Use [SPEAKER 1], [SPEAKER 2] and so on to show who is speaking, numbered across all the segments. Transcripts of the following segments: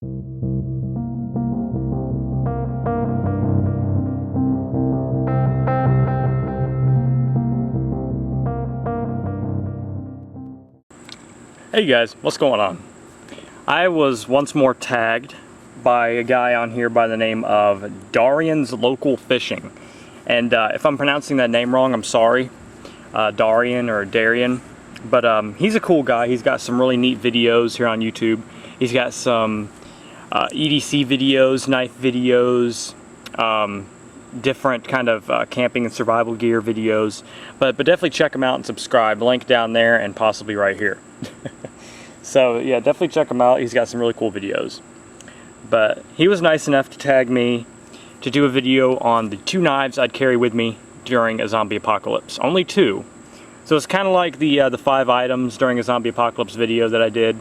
[SPEAKER 1] Hey guys, what's going on? I was once more tagged by a guy on here by the name of Darian's Local Fishing. And if I'm pronouncing that name wrong, I'm sorry. Darian or Darian. But he's a cool guy. He's got some really neat videos here on YouTube. He's got some EDC videos, knife videos, different kind of camping and survival gear videos. But definitely check him out and subscribe. Link down there and possibly right here. So yeah, definitely check him out. He's got some really cool videos. But he was nice enough to tag me to do a video on the 2 knives I'd carry with me during a zombie apocalypse. Only 2. So it's kind of like the 5 items during a zombie apocalypse video that I did.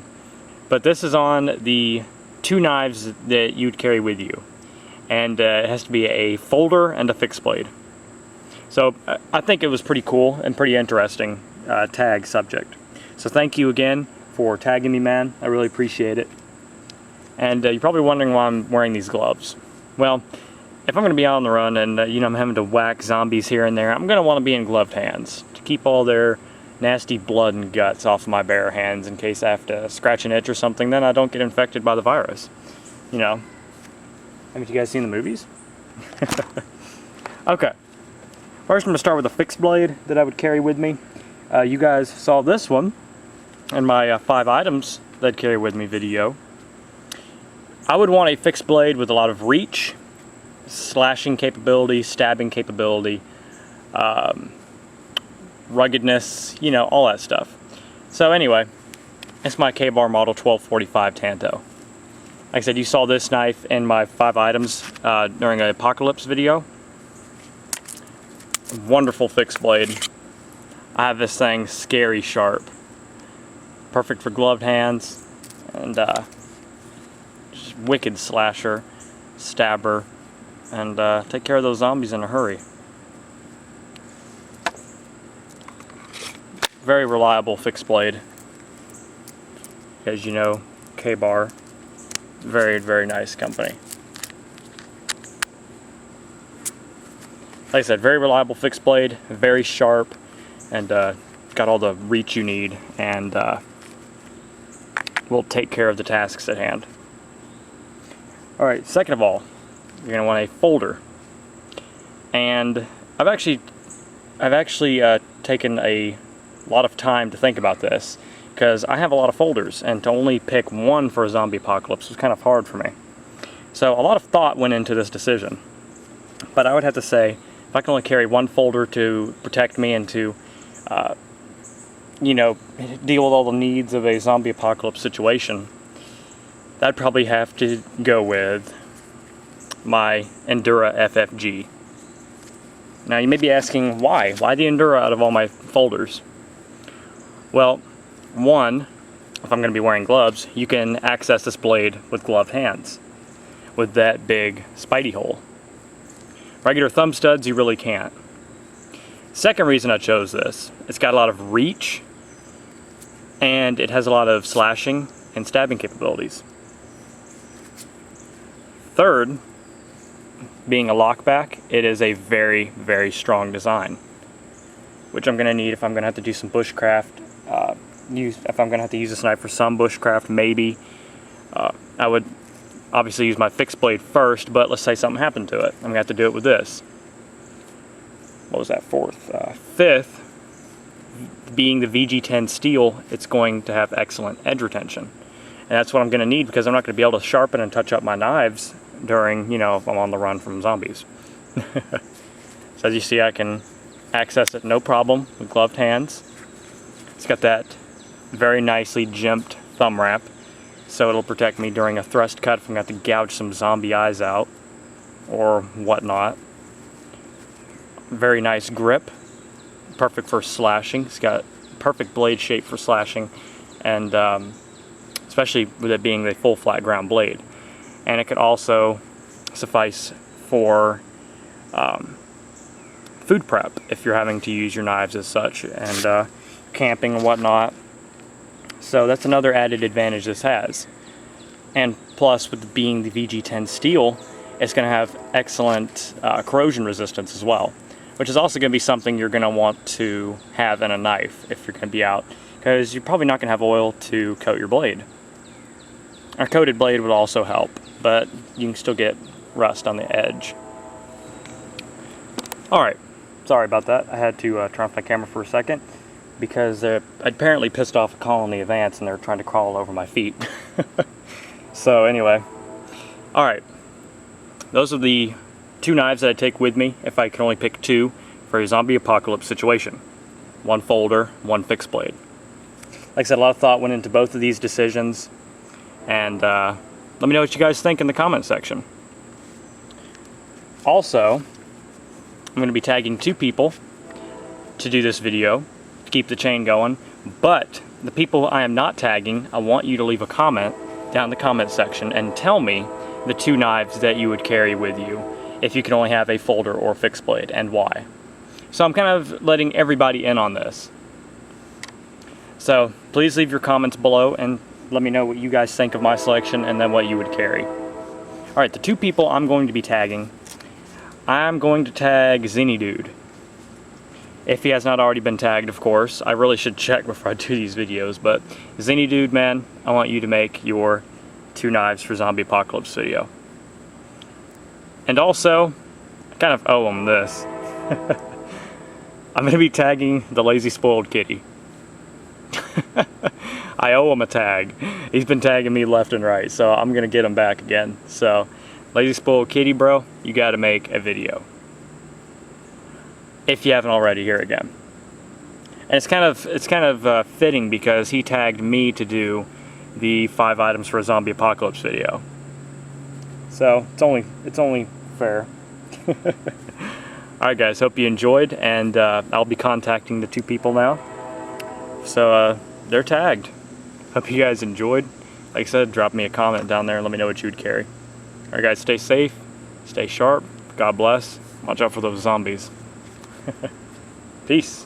[SPEAKER 1] But this is on the 2 knives that you'd carry with you. And it has to be a folder and a fixed blade. So I think it was pretty cool and pretty interesting tag subject. So thank you again for tagging me, man. I really appreciate it. And you're probably wondering why I'm wearing these gloves. Well, if I'm going to be out on the run and I'm having to whack zombies here and there, I'm going to want to be in gloved hands to keep all their nasty blood and guts off of my bare hands in case I have to scratch an itch or something, then I don't get infected by the virus. You know. Haven't you guys seen the movies? Okay. First I'm going to start with a fixed blade that I would carry with me. You guys saw this one in my 5 items that I'd carry with me video. I would want a fixed blade with a lot of reach, slashing capability, stabbing capability, ruggedness, all that stuff. So anyway, it's my Ka-Bar Model 1245 Tanto. Like I said, you saw this knife in my 5 items during an apocalypse video. Wonderful fixed blade. I have this thing scary sharp. Perfect for gloved hands, and just wicked slasher, stabber, and take care of those zombies in a hurry. Very reliable fixed blade. As you know, Ka-Bar, very, very nice company. Like I said, very reliable fixed blade, very sharp, and got all the reach you need, and will take care of the tasks at hand. Alright, second of all, you're going to want a folder. And I've actually taken a lot of time to think about this, because I have a lot of folders, and to only pick one for a zombie apocalypse was kind of hard for me. So a lot of thought went into this decision. But I would have to say, if I can only carry one folder to protect me and to deal with all the needs of a zombie apocalypse situation, I'd probably have to go with my Endura FFG. Now you may be asking, why? Why the Endura out of all my folders? Well, one, if I'm going to be wearing gloves, you can access this blade with gloved hands with that big spidey hole. Regular thumb studs, you really can't. Second reason I chose this, it's got a lot of reach, and it has a lot of slashing and stabbing capabilities. Third, being a lockback, it is a very, very strong design, which I'm going to need if I'm going to have to do some bushcraft. If I'm going to have to use this knife for some bushcraft, maybe. I would obviously use my fixed blade first, but let's say something happened to it. I'm going to have to do it with this. What was that, fourth? Fifth, being the VG10 steel, it's going to have excellent edge retention. And that's what I'm going to need, because I'm not going to be able to sharpen and touch up my knives during, if I'm on the run from zombies. So as you see, I can access it no problem with gloved hands. It's got that very nicely jimped thumb wrap, so it'll protect me during a thrust cut if I'm going to have to gouge some zombie eyes out or whatnot. Very nice grip, perfect for slashing. It's got perfect blade shape for slashing, and especially with it being the full flat ground blade. And it could also suffice for food prep if you're having to use your knives as such, and camping and whatnot. So that's another added advantage this has. And Plus, with being the VG10 steel, it's going to have excellent corrosion resistance as well, which is also going to be something you're going to want to have in a knife if you're going to be out, because you're probably not going to have oil to coat your blade. A coated blade would also help, but you can still get rust on the edge. Alright, sorry about that. I had to turn off my camera for a second because I apparently pissed off a colony of ants and they're trying to crawl over my feet. So anyway, alright, those are the 2 knives that I take with me if I can only pick 2 for a zombie apocalypse situation. 1 folder, 1 fixed blade. Like I said, a lot of thought went into both of these decisions, and let me know what you guys think in the comment section. Also, I'm going to be tagging 2 people to do this video to keep the chain going, but the people I am not tagging, I want you to leave a comment down in the comment section and tell me the 2 knives that you would carry with you if you can only have a folder or fixed blade, and why. So I'm kind of letting everybody in on this. So please leave your comments below and let me know what you guys think of my selection and then what you would carry. Alright, the 2 people I'm going to be tagging, I'm going to tag Zinidude. If he has not already been tagged, of course. I really should check before I do these videos, but Zinidude, man, I want you to make your 2 knives for Zombie Apocalypse video. And also, I kind of owe him this. I'm going to be tagging the Lazy Spoiled Kitty. I owe him a tag. He's been tagging me left and right, so I'm going to get him back again. So, Lazy Spoiled Kitty, bro, you got to make a video. If you haven't already, here again. And it's kind of fitting because he tagged me to do the 5 items for a zombie apocalypse video. So it's only fair. Alright guys, hope you enjoyed, and I'll be contacting the 2 people now. So they're tagged. Hope you guys enjoyed. Like I said, drop me a comment down there and let me know what you would carry. Alright guys, stay safe, stay sharp, God bless, watch out for those zombies. Peace.